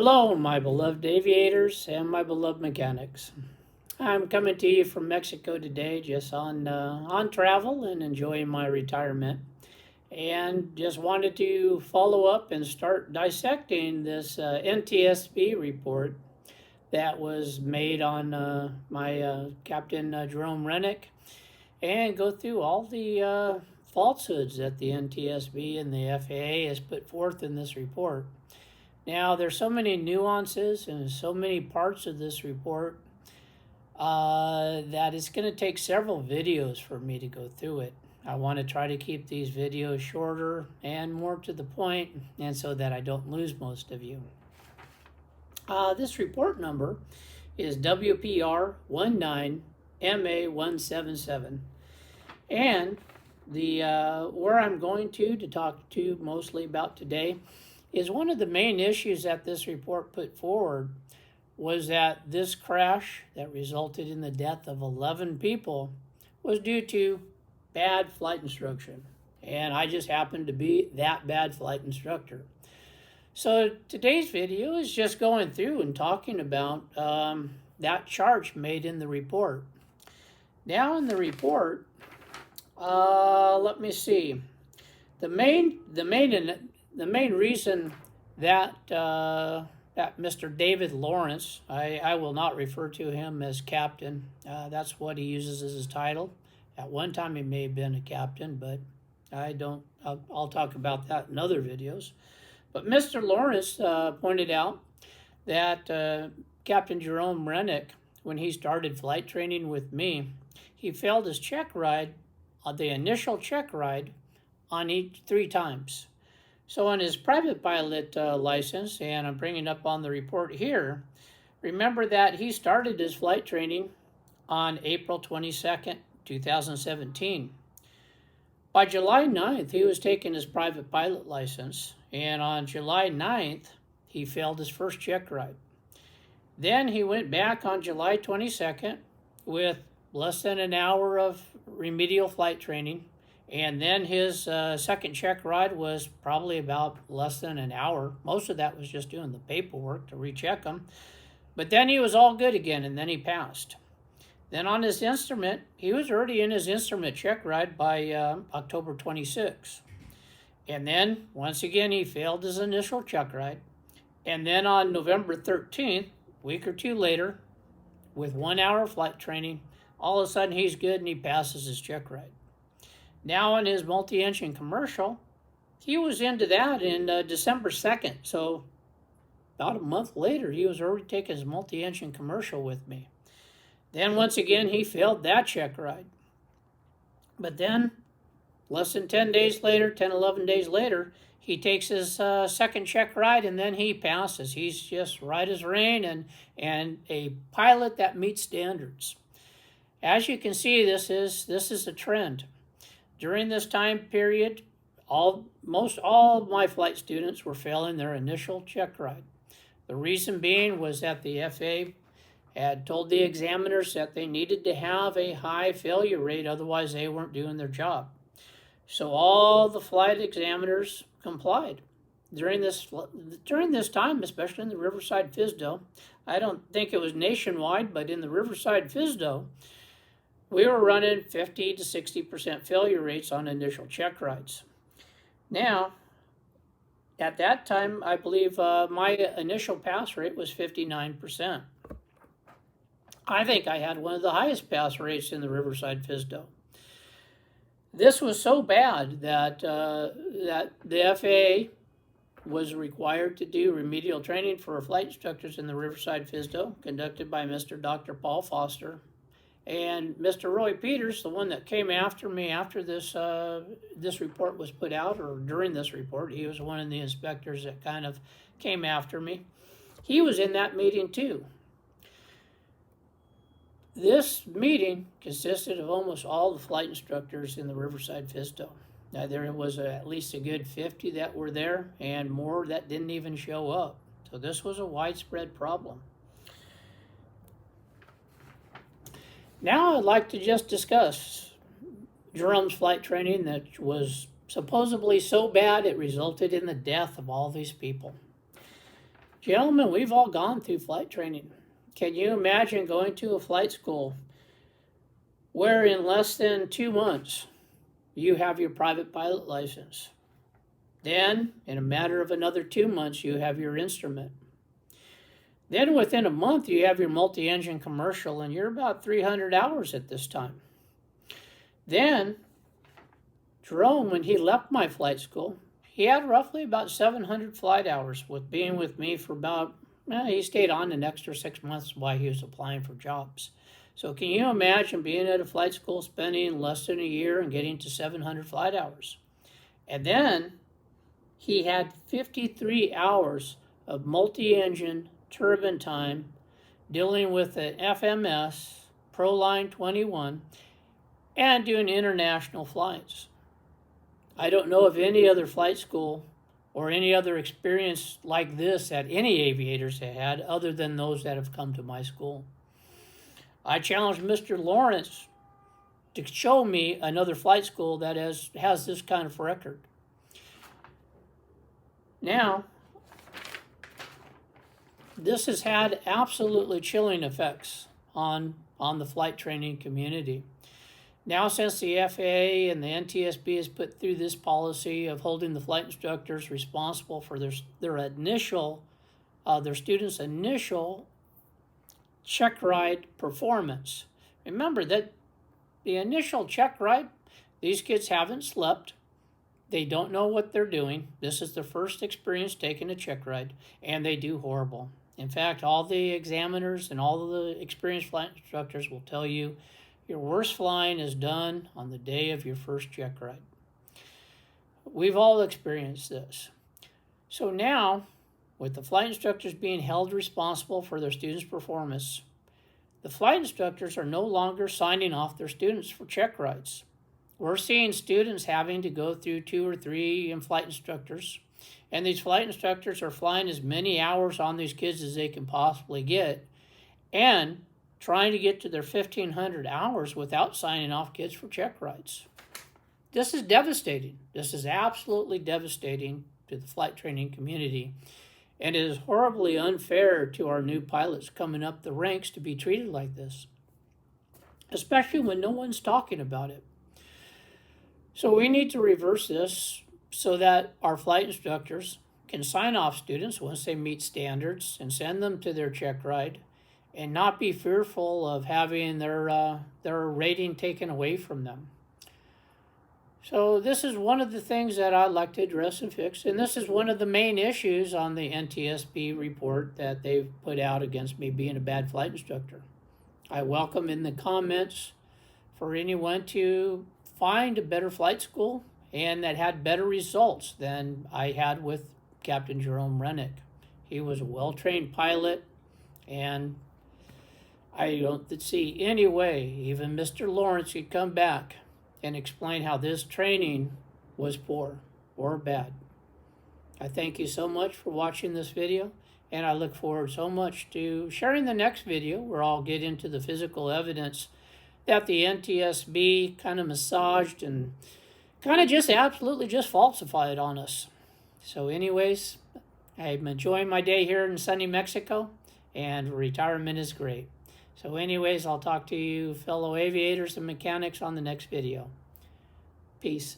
Hello, my beloved aviators and my beloved mechanics. I'm coming to you from Mexico today, just on travel and enjoying my retirement, and just wanted to follow up and start dissecting this NTSB report that was made on my Captain Jerome Renck, and go through all the falsehoods that the NTSB and the FAA has put forth in this report. Now, there's so many nuances and so many parts of this report that it's going to take several videos for me to go through it. I want to try to keep these videos shorter and more to the point, and so that I don't lose most of you. This report number is WPR 19MA177, and the where I'm going to talk to mostly about today is one of the main issues that this report put forward was that this crash that resulted in the death of 11 people was due to bad flight instruction. And I just happened to be that bad flight instructor. So today's video is just going through and talking about that charge made in the report. Now in the report, let me see. The main reason that that Mr. David Lawrence, I will not refer to him as captain. That's what he uses as his title. At one time he may have been a captain, but I'll talk about that in other videos. But Mr. Lawrence pointed out that Captain Jerome Renck, when he started flight training with me, he failed his check ride, the initial check ride, on each 3 times. So on his private pilot license, and I'm bringing up on the report here, remember that he started his flight training on April 22nd, 2017. By July 9th, he was taking his private pilot license, and on July 9th, he failed his first check ride. Then he went back on July 22nd with less than an hour of remedial flight training. And then his second check ride was probably about less than an hour. Most of that was just doing the paperwork to recheck him. But then he was all good again, and then he passed. Then on his instrument, he was already in his instrument check ride by October 26. And then, once again, he failed his initial check ride. And then on November 13th, a week or 2 later, with 1 hour flight training, all of a sudden he's good and he passes his check ride. Now on his multi-engine commercial, he was into that in December 2nd. So about a month later, he was already taking his multi-engine commercial with me. Then once again, he failed that check ride. But then less than 10 days later, 10, 11 days later, he takes his second check ride, and then he passes. He's just right as rain and a pilot that meets standards. As you can see, this is a trend. During this time period, most all of my flight students were failing their initial check ride. The reason being was that the FAA had told the examiners that they needed to have a high failure rate, otherwise they weren't doing their job. So all the flight examiners complied. During this time, especially in the Riverside FSDO, I don't think it was nationwide, but in the Riverside FSDO, we were running 50 to 60% failure rates on initial check rides. Now, at that time, I believe my initial pass rate was 59%. I think I had one of the highest pass rates in the Riverside FSDO. This was so bad that the FAA was required to do remedial training for flight instructors in the Riverside FSDO, conducted by Mr. Dr. Paul Foster. And Mr. Roy Peters, the one that came after me after this report was put out, or during this report, he was one of the inspectors that kind of came after me. He was in that meeting too. This meeting consisted of almost all the flight instructors in the Riverside FSDO. Now, there was at least a good 50 that were there, and more that didn't even show up. So this was a widespread problem. Now I'd like to just discuss Jerome's flight training that was supposedly so bad it resulted in the death of all these people. Gentlemen, we've all gone through flight training. Can you imagine going to a flight school where in less than 2 months you have your private pilot license? Then, in a matter of another 2 months, you have your instrument. Then within a month, you have your multi-engine commercial, and you're about 300 hours at this time. Then, Jerome, when he left my flight school, he had roughly about 700 flight hours with being with me for about, he stayed on an extra 6 months while he was applying for jobs. So can you imagine being at a flight school, spending less than a year and getting to 700 flight hours? And then he had 53 hours of multi-engine turbine time dealing with an FMS, ProLine 21, and doing international flights. I don't know of any other flight school or any other experience like this that any aviators have had other than those that have come to my school. I challenge Mr. Lawrence to show me another flight school that has this kind of record. Now, this has had absolutely chilling effects on the flight training community. Now, since the FAA and the NTSB has put through this policy of holding the flight instructors responsible for their students' initial check ride performance. Remember that the initial check ride, these kids haven't slept. They don't know what they're doing. This is their first experience taking a check ride, and they do horrible. In fact, all the examiners and all of the experienced flight instructors will tell you your worst flying is done on the day of your first check ride. We've all experienced this. So now, with the flight instructors being held responsible for their students' performance, the flight instructors are no longer signing off their students for check rides. We're seeing students having to go through 2 or 3 flight instructors, and these flight instructors are flying as many hours on these kids as they can possibly get, and trying to get to their 1,500 hours without signing off kids for check rides. This is devastating. This is absolutely devastating to the flight training community, and it is horribly unfair to our new pilots coming up the ranks to be treated like this, especially when no one's talking about it. So we need to reverse this so that our flight instructors can sign off students once they meet standards and send them to their check ride, and not be fearful of having their rating taken away from them. So this is one of the things that I'd like to address and fix, and this is one of the main issues on the NTSB report that they've put out against me being a bad flight instructor. I welcome in the comments for anyone to find a better flight school and that had better results than I had with Captain Jerome Renck. He was a well-trained pilot, and I don't see any way even Mr. Lawrence could come back and explain how this training was poor or bad. I thank you so much for watching this video, and I look forward so much to sharing the next video where I'll get into the physical evidence that the NTSB kind of massaged and kind of just absolutely just falsified on us. So anyways, I'm enjoying my day here in sunny Mexico, and retirement is great. So anyways, I'll talk to you fellow aviators and mechanics on the next video. Peace.